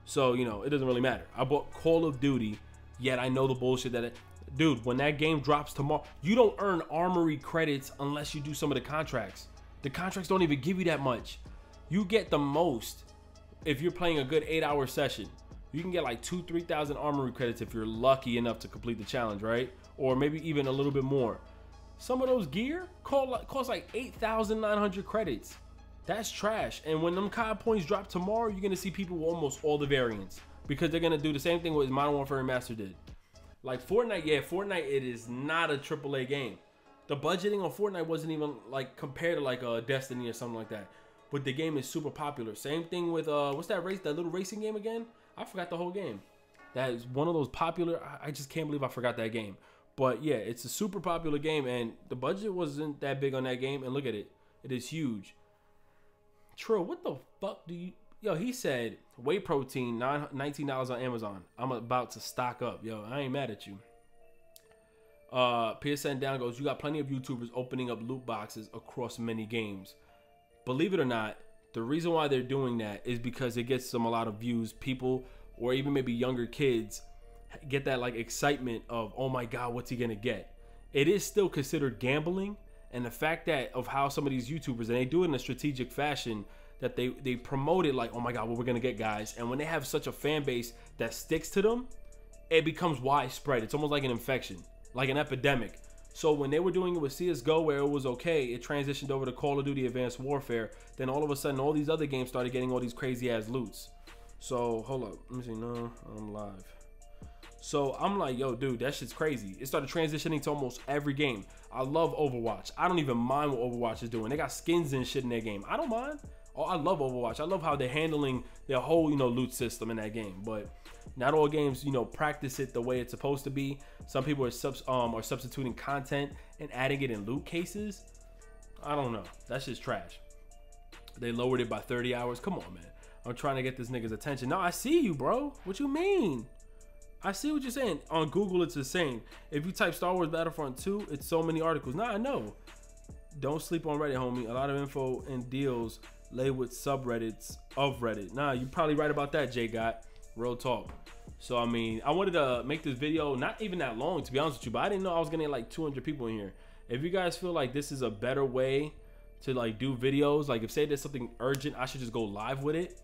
Speaker 2: So, you know, it doesn't really matter. I bought Call of Duty, yet I know the bullshit that dude, when that game drops tomorrow, you don't earn armory credits unless you do some of the contracts. The contracts don't even give you that much. You get the most if you're playing a good 8-hour session. You can get like 2,000-3,000 armory credits if you're lucky enough to complete the challenge, right? Or maybe even a little bit more. Some of those gear cost like 8,900 credits. That's trash. And when them COD points drop tomorrow, you're gonna see people with almost all the variants, because they're gonna do the same thing what Modern Warfare Remastered did. Like Fortnite, yeah, Fortnite, it is not a AAA game. The budgeting on Fortnite wasn't even like compared to like a Destiny or something like that. But the game is super popular. Same thing with what's that little racing game again? I forgot the whole game. That is one of those popular. I just can't believe I forgot that game. But yeah, it's a super popular game, and the budget wasn't that big on that game. And look at it, it is huge. True. What the fuck do you? Yo, he said whey protein, $19 on Amazon. I'm about to stock up. Yo, I ain't mad at you. PSN down goes, you got plenty of YouTubers opening up loot boxes across many games. Believe it or not, The reason why they're doing that is because it gets them a lot of views. People, or even maybe younger kids, get that like excitement of, oh my God, what's he gonna get? It is still considered gambling, and the fact that of how some of these YouTubers, and they do it in a strategic fashion, that they promote it like, oh my God, what we're gonna get, guys. And when they have such a fan base that sticks to them, it becomes widespread. It's almost like an infection, like an epidemic. So when they were doing it with CSGO, where it was okay, it transitioned over to Call of Duty Advanced Warfare. Then all of a sudden, all these other games started getting all these crazy ass loots. So hold up, let me see. No, I'm live. So I'm like, yo, dude, that shit's crazy. It started transitioning to almost every game. I love Overwatch. I don't even mind what Overwatch is doing. They got skins and shit in their game. I don't mind. Oh, I love Overwatch. I love how they're handling their whole, loot system in that game. But not all games, practice it the way it's supposed to be. Some people are substituting content and adding it in loot cases. I don't know. That's just trash. They lowered it by 30 hours. Come on, man. I'm trying to get this nigga's attention. No, I see you, bro. What you mean? I see what you're saying. On Google, it's the same. If you type Star Wars Battlefront 2, it's so many articles. Nah, I know. Don't sleep on Reddit, homie. A lot of info and deals lay with subreddits of Reddit. Nah, you're probably right about that, Jay Got. Real talk. So, I mean, I wanted to make this video not even that long, to be honest with you, but I didn't know I was gonna get like 200 people in here. If you guys feel like this is a better way to like do videos, like if say there's something urgent, I should just go live with it,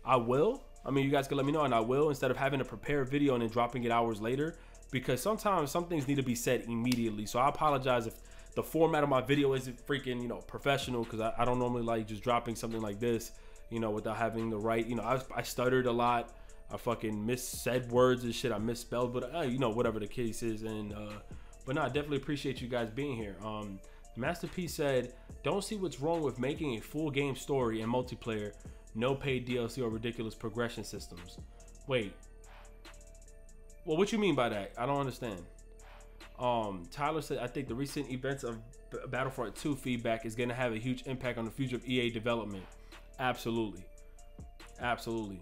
Speaker 2: I will. I mean, you guys can let me know and I will, instead of having to prepare a video and then dropping it hours later, because sometimes some things need to be said immediately. So I apologize if the format of my video isn't freaking, professional, because I don't normally like just dropping something like this, without having the right, I stuttered a lot. I fucking missaid words and shit. I misspelled, but whatever the case is. And but no, I definitely appreciate you guys being here. Master P said, don't see what's wrong with making a full game story and multiplayer, no paid DLC or ridiculous progression systems. Wait, well, what you mean by that? I don't understand. Tyler said, I think the recent events of Battlefront 2 feedback is going to have a huge impact on the future of EA development. Absolutely. Absolutely.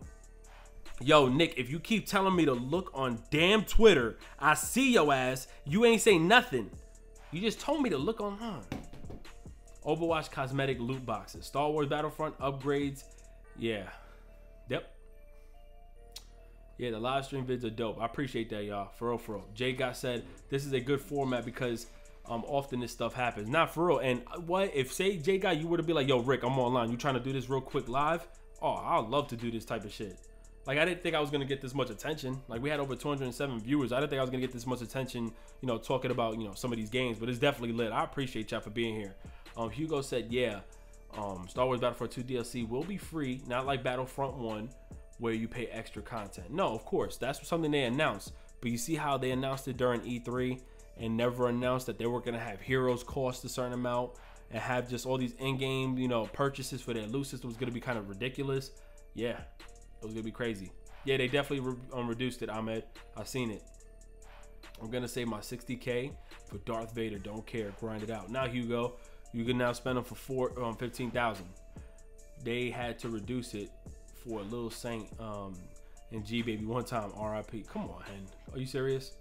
Speaker 2: Yo, Nick, if you keep telling me to look on damn Twitter, I see your ass. You ain't say nothing. You just told me to look online. Overwatch cosmetic loot boxes. Star Wars Battlefront upgrades. Yeah. Yep. Yeah, the live stream vids are dope. I appreciate that, y'all. For real, for real. Jay Got said, this is a good format because often this stuff happens. Not for real. And what if, say, Jay Got, you were to be like, yo, Rick, I'm online. You trying to do this real quick live? Oh, I'd love to do this type of shit. Like, I didn't think I was going to get this much attention. Like, we had over 207 viewers. I didn't think I was going to get this much attention, talking about, some of these games. But it's definitely lit. I appreciate y'all for being here. Hugo said, yeah, Star Wars Battlefront 2 DLC will be free. Not like Battlefront 1, where you pay extra content. No, of course. That's something they announced. But you see how they announced it during E3 and never announced that they were going to have heroes cost a certain amount and have just all these in-game, purchases for their loot system was going to be kind of ridiculous. Yeah. It was gonna be crazy. Yeah, they definitely reduced it, Ahmed. I've seen it. I'm gonna save my 60K for Darth Vader. Don't care. Grind it out. Now, Hugo, you can now spend them for 15,000. They had to reduce it for a little Saint and G Baby one time. RIP. Come on, Hen. Are you serious?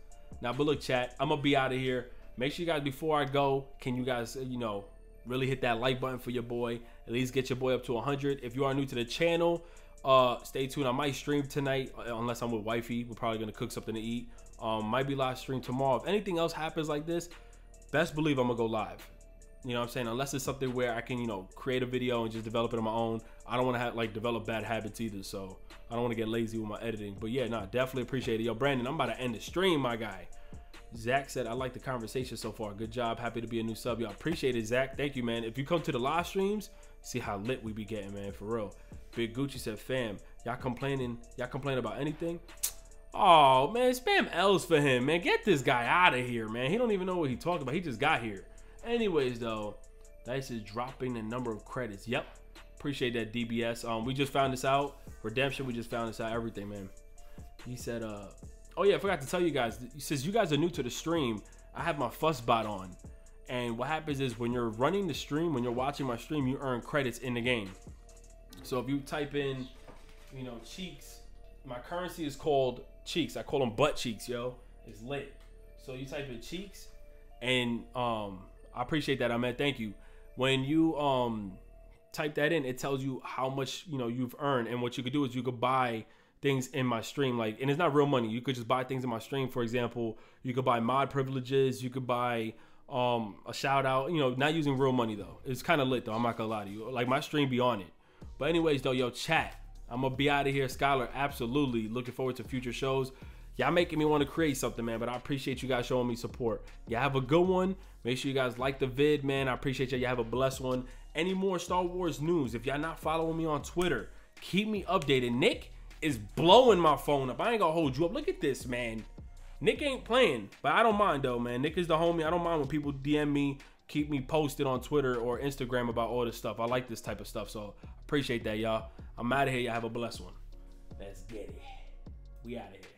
Speaker 2: Now, but look, chat. I'm gonna be out of here. Make sure you guys, before I go, can you guys, really hit that like button for your boy. At least get your boy up to 100. If you are new to the channel, stay tuned. I might stream tonight unless I'm with wifey. We're probably gonna cook something to eat. Might be live stream tomorrow. If anything else happens like this, best believe I'm gonna go live. You know what I'm saying? Unless it's something where I can, create a video and just develop it on my own. I don't want to have develop bad habits either. So I don't want to get lazy with my editing. But yeah, no, definitely appreciate it. Yo, Brandon, I'm about to end the stream, my guy. Zach said, I like the conversation so far. Good job. Happy to be a new sub. Y'all appreciate it, Zach. Thank you, man. If you come to the live streams, see how lit we be getting, man, for real. Big Gucci said, fam, y'all complain about anything? Oh, man, spam L's for him, man. Get this guy out of here, man. He don't even know what he talking about. He just got here. Anyways, though, Dice is dropping the number of credits. Yep. Appreciate that, DBS. We just found this out. Redemption, we just found this out. Everything, man. He said, oh, yeah, I forgot to tell you guys. Since you guys are new to the stream, I have my fussbot on. And what happens is when you're running the stream, when you're watching my stream, you earn credits in the game. So if you type in, cheeks, my currency is called cheeks. I call them butt cheeks, yo. It's lit. So you type in cheeks, and I appreciate that, Ahmed. Thank you. When you type that in, it tells you how much, you know, you've earned. And what you could do is you could buy things in my stream, like, and it's not real money. You could just buy things in my stream. For example, you could buy mod privileges. You could buy a shout out, you know, not using real money though. It's kind of lit though. I'm not gonna lie to you. Like, my stream be on it. But anyways though, yo, chat, I'm gonna be out of here. Skylar, absolutely looking forward to future shows. Y'all making me want to create something, man, but I appreciate you guys showing me support. Y'all have a good one. Make sure you guys like the vid, man. I appreciate y'all. Y'all have a blessed one. Any more Star Wars news? If y'all not following me on Twitter, keep me updated. Nick is blowing my phone up. I ain't gonna hold you up. Look at this, man. Nick ain't playing, but I don't mind though, man. Nick is the homie. I don't mind when people DM me, keep me posted on Twitter or Instagram about all this stuff. I like this type of stuff, so appreciate that, y'all. I'm out of here. Y'all have a blessed one. Let's get it. We out of here.